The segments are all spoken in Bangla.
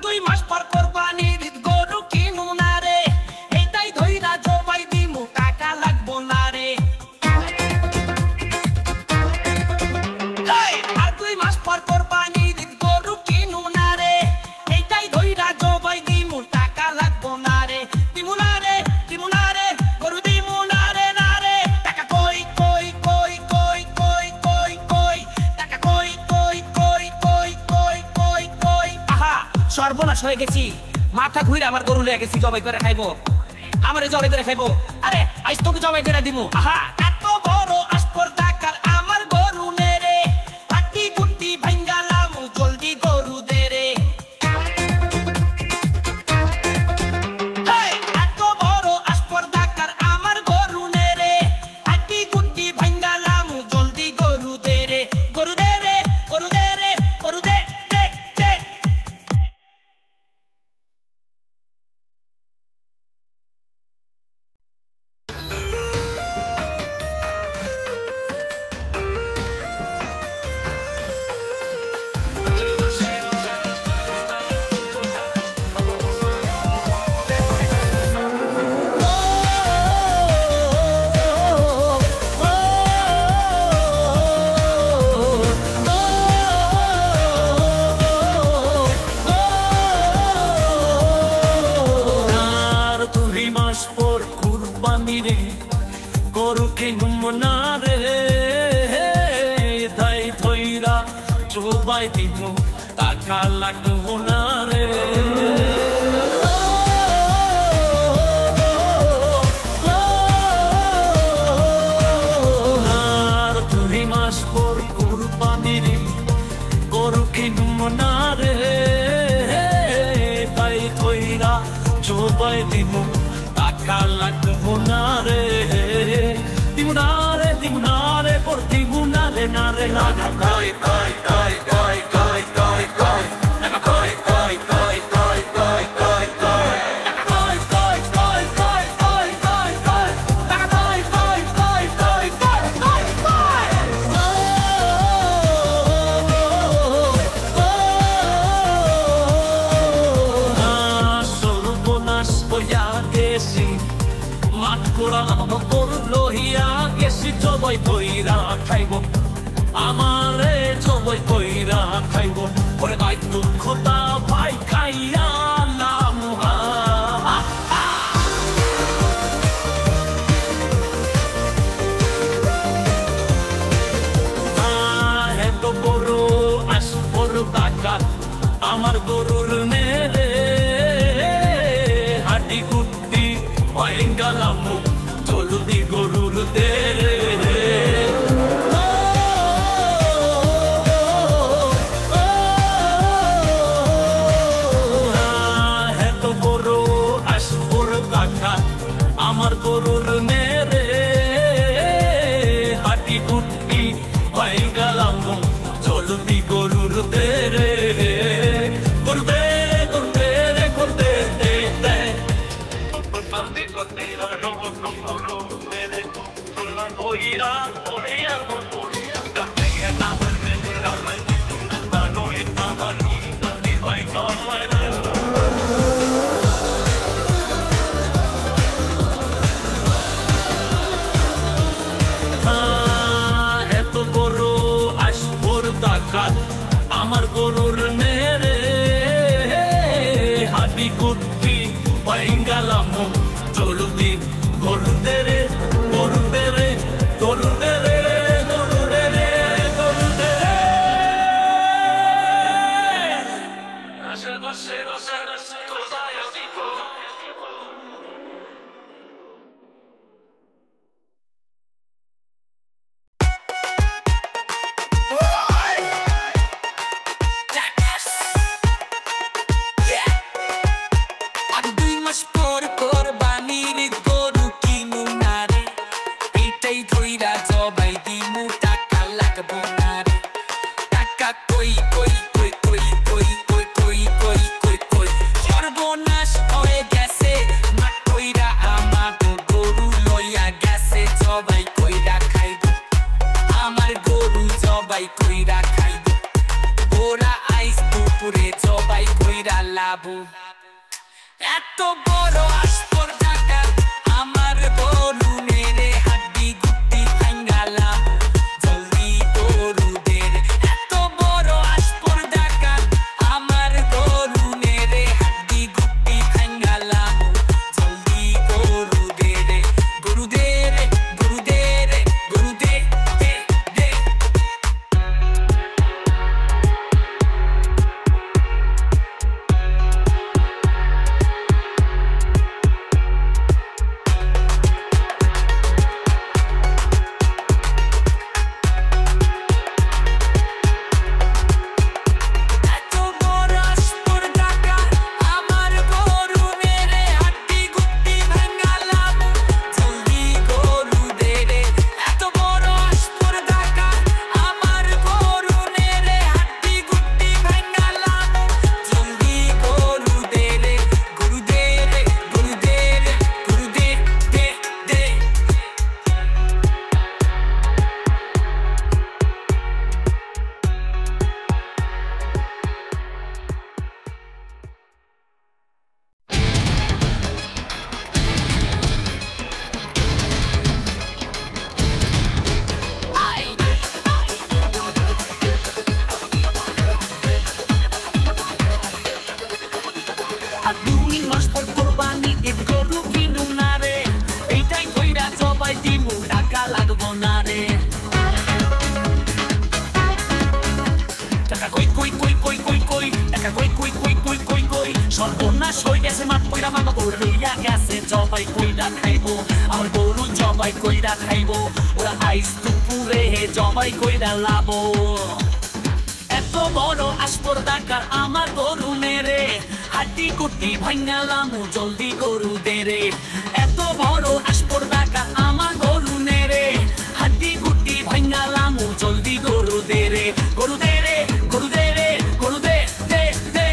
2 মাস পর কোরবানির ঈদ গরু কিনু না রে এইটাই ধইরা জবাই দিমু টাকা লাগবো না রে আর 2 মাস পর কোরবানির ঈদ গরু কিনু না রে এইটাই ধইরা জবাই দিমু টাকা লাগবো না রে দিমু না রে গরু দিমু না রে টাকা কই কই কই কই কই কই কই টাকা কই কই কই কই কই কই কই আহা সর্বনাশ হয়ে গেছি মাথা ঘুরে আমার গরু লয়ে গেছি জবাই করে খাইবো আমারে জবাই করে খাইবো আরে আজ তোকে জবাই করে দিমু আহা এত বড় আসপর টাকার আমার গরু নে রে পাটি কুটি ভাঙ্গালাম জলদি গরু দে রে এত বড় আসপর টাকার আমার গরু নে রে পাটি কুটি ভাঙ্গালাম জলদি গরু দে রে গরু দে রে গরু দে রে গরু দে দে দে গরু কিনুম না রে তাই ধইরা জবাই দিমু টাকা লাগবো না রে আর 2 মাস পর কুরবানির গরু কিনুম না রে তাই ধইরা জবাই দিমু টাকা লাগবো না রে দিমুনারে por dimunare nare nare koi koi koi koi koi koi koi naka koi koi koi koi koi koi koi koi koi koi koi koi koi koi naka koi koi koi koi koi koi koi সর্বনাশ হইয়া গেছি মাঠ করা আমার লোহিয়া গেছি জবাই কইরা খাইব আমারে জবাই কইরা খাইব ওরে ভাই দুঃখতা ভাই খাইয়া নাম এত বড় আসপর টাকা আমার গরুর নেরে হাটি কুটি ভাঙ্গালাম জলদি গরুর দে রে এত বড় আসপর টাকা আমার গরুর মেরে হাটি কুটি ভাঙ্গালাম জলদি গরুর দে রে গরু দে গরু দে রে গরু দে দে দে এত বড় আসপর টাকা আমার গরুর মেরে হাটি কুটি ভাঙ্গালাম জলদি গরু দে রে গরু দে রে গরু দে রে গরু দে রে গরু দে রে Koi koi koi koi koi koi koi koi koi koi Sarbonnash হয়ে গেছে লাবু এত বড় আসপর টাকা আমার গরু মেরে হাড্ডি গুটি ভাঙালাম জলদি গরুদের এত বড় আসপর টাকা আমার গরু মেরে হাড্ডি গুটি ভাঙালাম জলদি গরুদের গরুদের গরুদের গরুদের দে দে সর্বনাশ হয়ে গেছে মাঠ কইরা মামা গরু লইয়া গেছে জবাই কইরা খাইবো আমার গরু জবাই কইরা খাইবো ওরা আইস দুপুরে জবাই কইরা লাবো এত বড় আসপর ডাকার আমার গরু মেরে হাড্ডি কুটি ভাঙালাম জলদি গরু দেরে এত বড় আসপর ডাকার আমার গরু মেরে হাড্ডি কুটি ভাঙালাম জলদি গরু দেরে গরু দেরে গরু দেরে গরু দে দে দে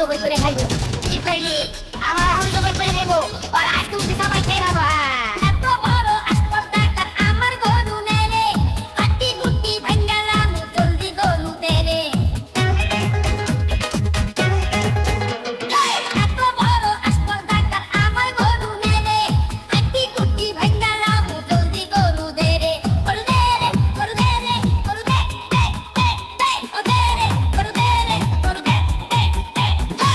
জবাই করে খাইবো আমার এখন জবাই করে খাইবো আর আজকে উঠে সবাই খেয়ে খাবো এত বড় আসপর ডাকার আমার গরু মেরে হাড্ডি গুটি ভাঙালাম জলদি গরু দেরে এত বড় আসপর ডাকার আমার গরু মেরে হাড্ডি গুটি ভাঙালাম জলদি গরু দেরে গরু দেরে গরু দেরে গরু দে দে দে দে ও দেরে গরু দেরে গরু দে দে দে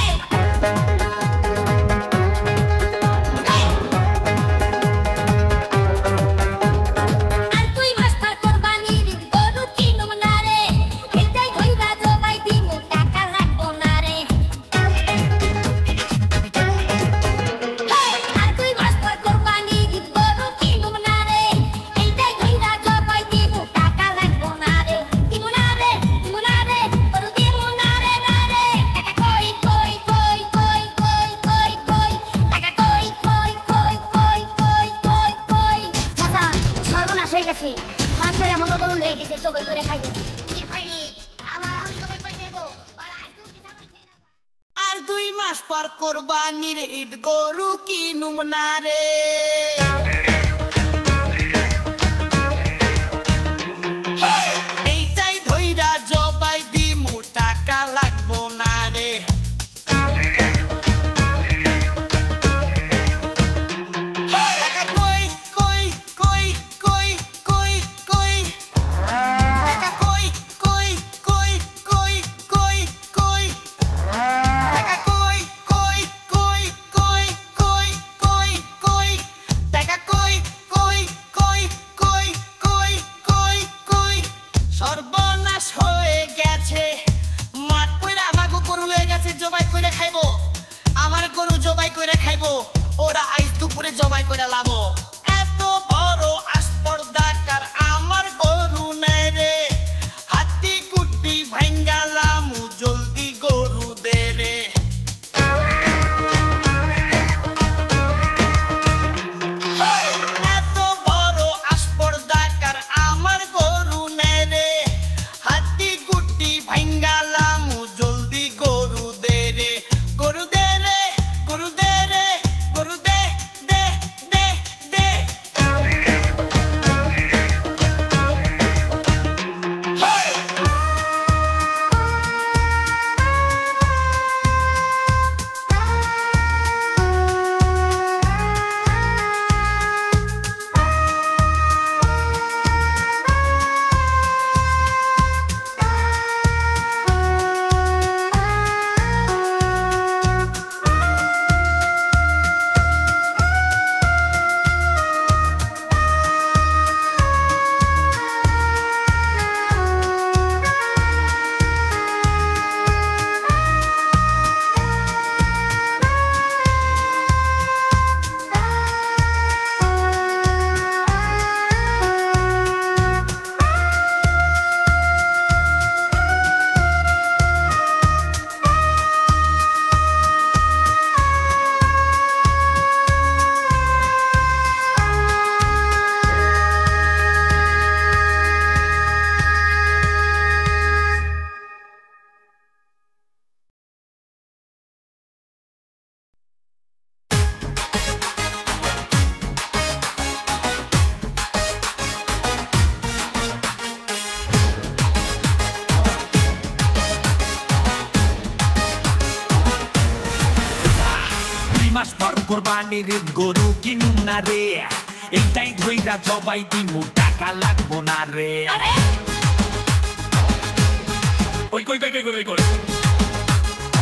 আছে মাছের আমাকে গরু লেগে গেছে জবাই করে খাইবে আমার আমি জবাই করে দেবো আর 2 মাস পর কোরবানির ঈদ গরু কিনুম না রে এইটাই ধইরা জবাই দিমু টাকা লাগবো না রে টাকা কই কই কই কই কই কই টাকা কই কই কই কই কই কই টাকা কই কই কই কই কই কই কই টাকা কই কই কই কই কই কই কই সর্বনাশ হয়ে গেছে মাঠ কইরা আমাগো গরু লয়ে গেছে জবাই কইরা খাইবো আমার গরু জবাই কইরা খাইবো ওরা আইজ দুপুরে জবাই কইরা লাবো এত বড় আসপর্দাকার আমার গরু নাই রে হাতি কুটি ভাঙ্গা লামু জলদি গরু দে রে এত বড় আসপর্দাকার আমার গরু নাই রে হাতি কুটি ভাঙ্গা লামু জলদি গরু দে রে গরু দে রে গরু দে রে গরু দে দে দে দে মাস পর কোরবানির ঈদ গরু কিনুম না রে এইটাই ধইরা জবাই দিমু টাকা লাগবো না রে ওই কই কই কই কই কই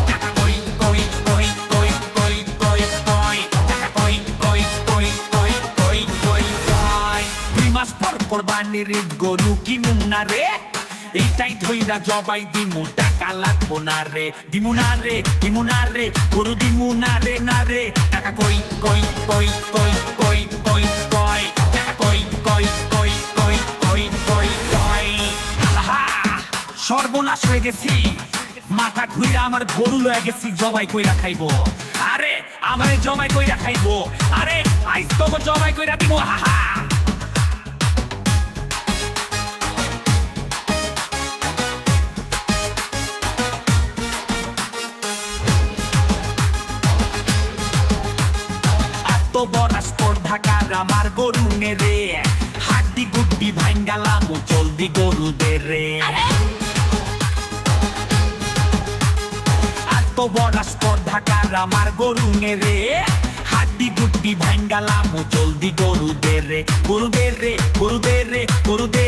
টাকা কই কই কই কই কই কই কই টাকা কই কই কই কই কই কই কই 2 মাস পর কোরবানির ঈদ গরু কিনুম না রে এইটাই ধইরা জবাই দিমু টাকা লাগবো না রে দিমু না রে দিমু না রে গরু দিমু না রে না রে টাকা কই কই কই কই কই কই কই টাকা কই কই কই কই কই কই কই আহা সর্বনাশ হয়ে গেছি মাথা ঘুরে আমার গরু লয়ে গেছি জবাই কইরা খাইবো আরে আমারে জবাই কইরা খাইবো আরে আইজ তো জবাই কইরা দিমু হাহা বড় স্পর্ধাকার আমার গরু নে রে হাড্ডি গুড্ডি ভাঙ্গালাম জলদি গরু দে রে এত বড় স্পর্ধাকার আমার গরু নে রে হাড্ডি গুড্ডি ভাঙ্গালাম জলদি গরু দে রে গরু দে রে গরু দে রে গরু দে